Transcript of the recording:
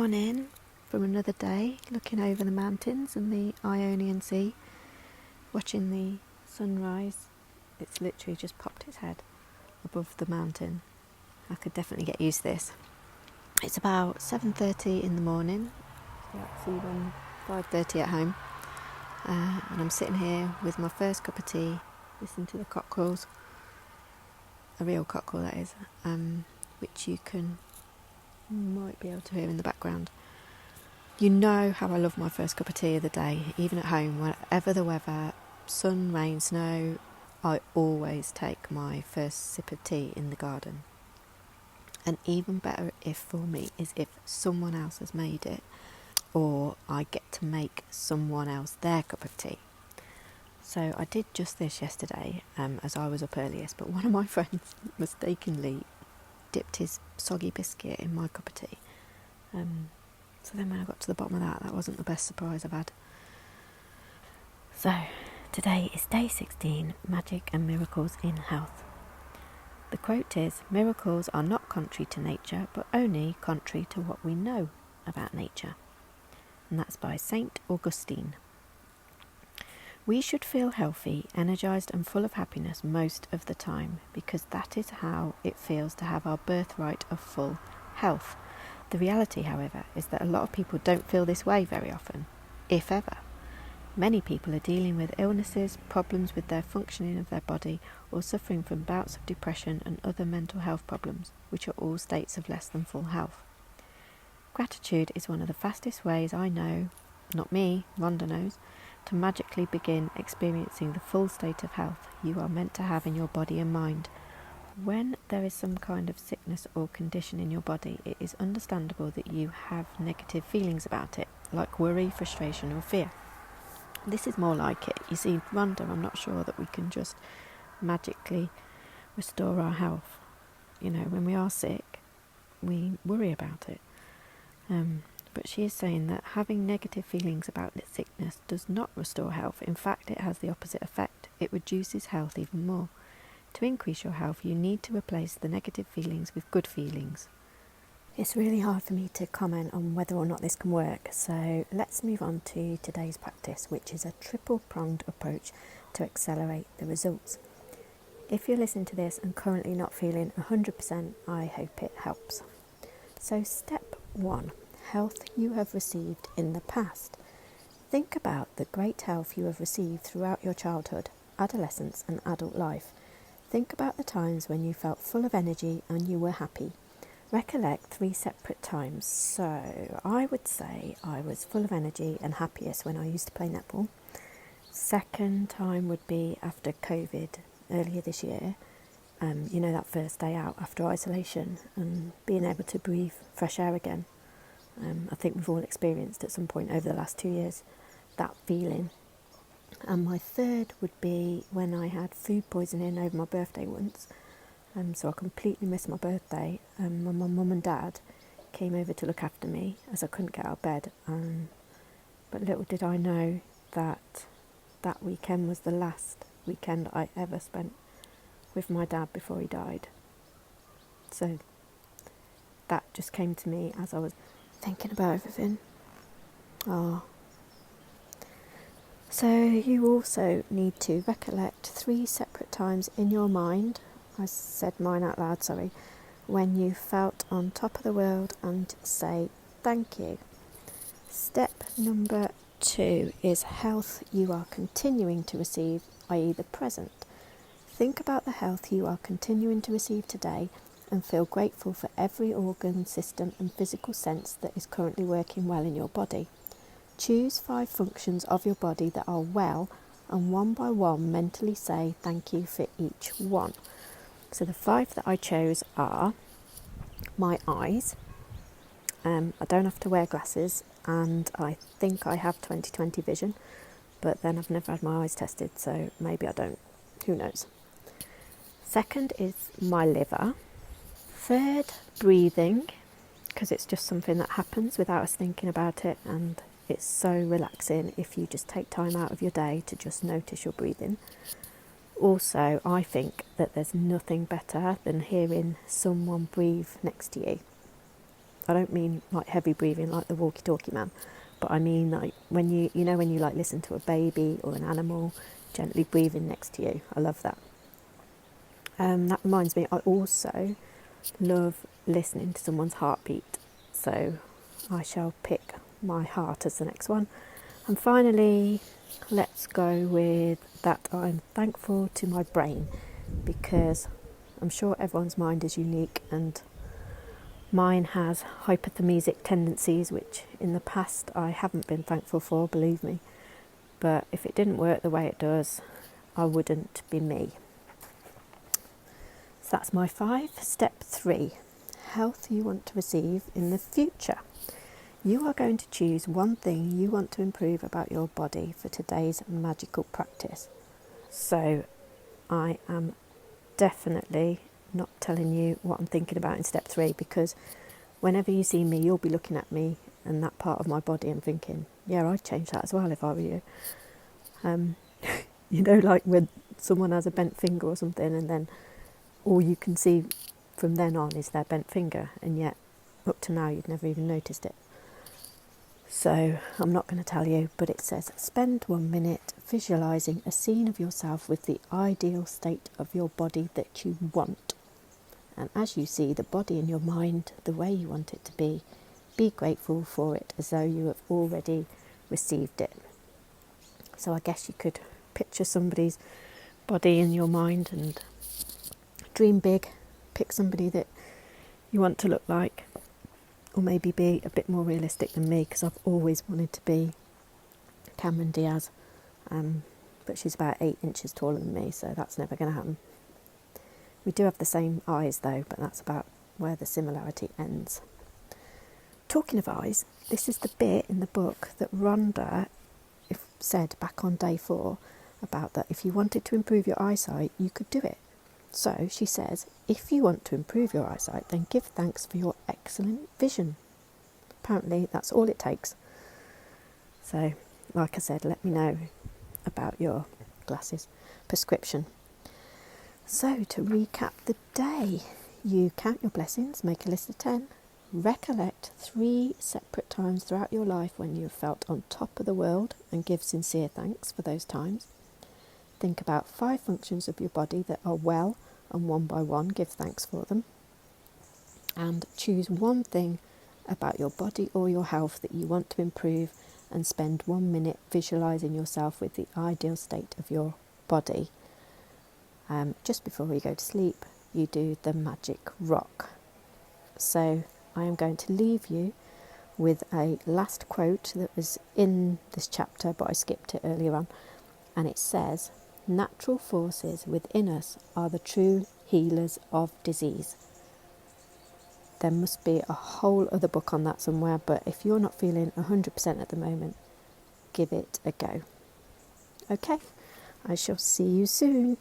morning from another day, looking over the mountains and the Ionian Sea, watching the sunrise. It's literally just popped its head above the mountain. I could definitely get used to this. It's about 7:30 in the morning, so even 5:30 at home, and I'm sitting here with my first cup of tea, listening to the cockerels, a real cockerel that is, which you might be able to hear in the background. You know how I love my first cup of tea of the day, even at home, whatever the weather, sun, rain, snow, I always take my first sip of tea in the garden. And even better if for me is if someone else has made it, or I get to make someone else their cup of tea. So I did just this yesterday, as I was up earliest, but one of my friends mistakenly dipped his soggy biscuit in my cup of tea. So then when I got to the bottom of that wasn't the best surprise I've had. So today is day 16, Magic and Miracles in Health. The quote is, "Miracles are not contrary to nature, but only contrary to what we know about nature." And that's by Saint Augustine. We should feel healthy, energised and full of happiness most of the time, because that is how it feels to have our birthright of full health. The reality, however, is that a lot of people don't feel this way very often, if ever. Many people are dealing with illnesses, problems with their functioning of their body, or suffering from bouts of depression and other mental health problems, which are all states of less than full health. Gratitude is one of the fastest ways I know, not me, Rhonda knows, to magically begin experiencing the full state of health you are meant to have in your body and mind. When there is some kind of sickness or condition in your body, it is understandable that you have negative feelings about it, like worry, frustration or fear. This is more like it. You see, Rhonda, I'm not sure that we can just magically restore our health. You know, when we are sick, we worry about it. But she is saying that having negative feelings about sickness does not restore health. In fact, it has the opposite effect. It reduces health even more. To increase your health, you need to replace the negative feelings with good feelings. It's really hard for me to comment on whether or not this can work, so let's move on to today's practice, which is a triple-pronged approach to accelerate the results. If you're listening to this and currently not feeling 100%, I hope it helps. So step 1, health you have received in the past. Think about the great health you have received throughout your childhood, adolescence and adult life. Think about the times when you felt full of energy and you were happy. Recollect 3 separate times. So I would say I was full of energy and happiest when I used to play netball. Second time would be after COVID earlier this year. That first day out after isolation and being able to breathe fresh air again. I think we've all experienced at some point over the last 2 years that feeling. And my third would be when I had food poisoning over my birthday once. So I completely missed my birthday. My mum and dad came over to look after me as I couldn't get out of bed. But little did I know that that weekend was the last weekend I ever spent with my dad before he died. So that just came to me as I was thinking about everything. So you also need to recollect 3 separate times in your mind, I said mine out loud, sorry, when you felt on top of the world, and say thank you. Step number 2 is health you are continuing to receive, i.e. the present. Think about the health you are continuing to receive today and feel grateful for every organ, system and physical sense that is currently working well in your body. Choose 5 functions of your body that are well and one by one mentally say thank you for each one. So the 5 that I chose are my eyes. I don't have to wear glasses and I think I have 20/20 vision, but then I've never had my eyes tested, so maybe I don't. Who knows? Second is my liver. Third, breathing, because it's just something that happens without us thinking about it, and it's so relaxing if you just take time out of your day to just notice your breathing. Also, I think that there's nothing better than hearing someone breathe next to you. I don't mean like heavy breathing like the walkie-talkie man, but I mean like when you when you like listen to a baby or an animal gently breathing next to you. I love that. That reminds me, I also love listening to someone's heartbeat, so I shall pick my heart as the next one. And finally, let's go with that I'm thankful to my brain, because I'm sure everyone's mind is unique, and mine has hypothalamic tendencies, which in the past I haven't been thankful for, believe me. But if it didn't work the way it does, I wouldn't be me. So that's my 5. Step 3, health you want to receive in the future. You are going to choose one thing you want to improve about your body for today's magical practice. So I am definitely not telling you what I'm thinking about in step 3, because whenever you see me, you'll be looking at me and that part of my body and thinking, yeah, I'd change that as well if I were you. Like when someone has a bent finger or something, and then all you can see from then on is their bent finger, and yet up to now you'd never even noticed it. So I'm not going to tell you, but it says, spend 1 minute visualising a scene of yourself with the ideal state of your body that you want. And as you see the body in your mind the way you want it to be grateful for it as though you have already received it. So I guess you could picture somebody's body in your mind and dream big, pick somebody that you want to look like, or maybe be a bit more realistic than me, because I've always wanted to be Cameron Diaz, but she's about 8 inches taller than me, so that's never going to happen. We do have the same eyes though, but that's about where the similarity ends. Talking of eyes, this is the bit in the book that Rhonda said back on day 4 about that if you wanted to improve your eyesight, you could do it. So she says, if you want to improve your eyesight, then give thanks for your excellent vision. Apparently that's all it takes. So, like I said, let me know about your glasses prescription. So, to recap the day, you count your blessings, make a list of 10, recollect 3 separate times throughout your life when you have felt on top of the world and give sincere thanks for those times. Think about 5 functions of your body that are well, and one by one give thanks for them. And choose one thing about your body or your health that you want to improve, and spend 1 minute visualising yourself with the ideal state of your body. Just before you go to sleep, you do the magic rock. So I am going to leave you with a last quote that was in this chapter, but I skipped it earlier on, and it says, natural forces within us are the true healers of disease. There must be a whole other book on that somewhere, but if you're not feeling 100% at the moment, give it a go. Okay, I shall see you soon.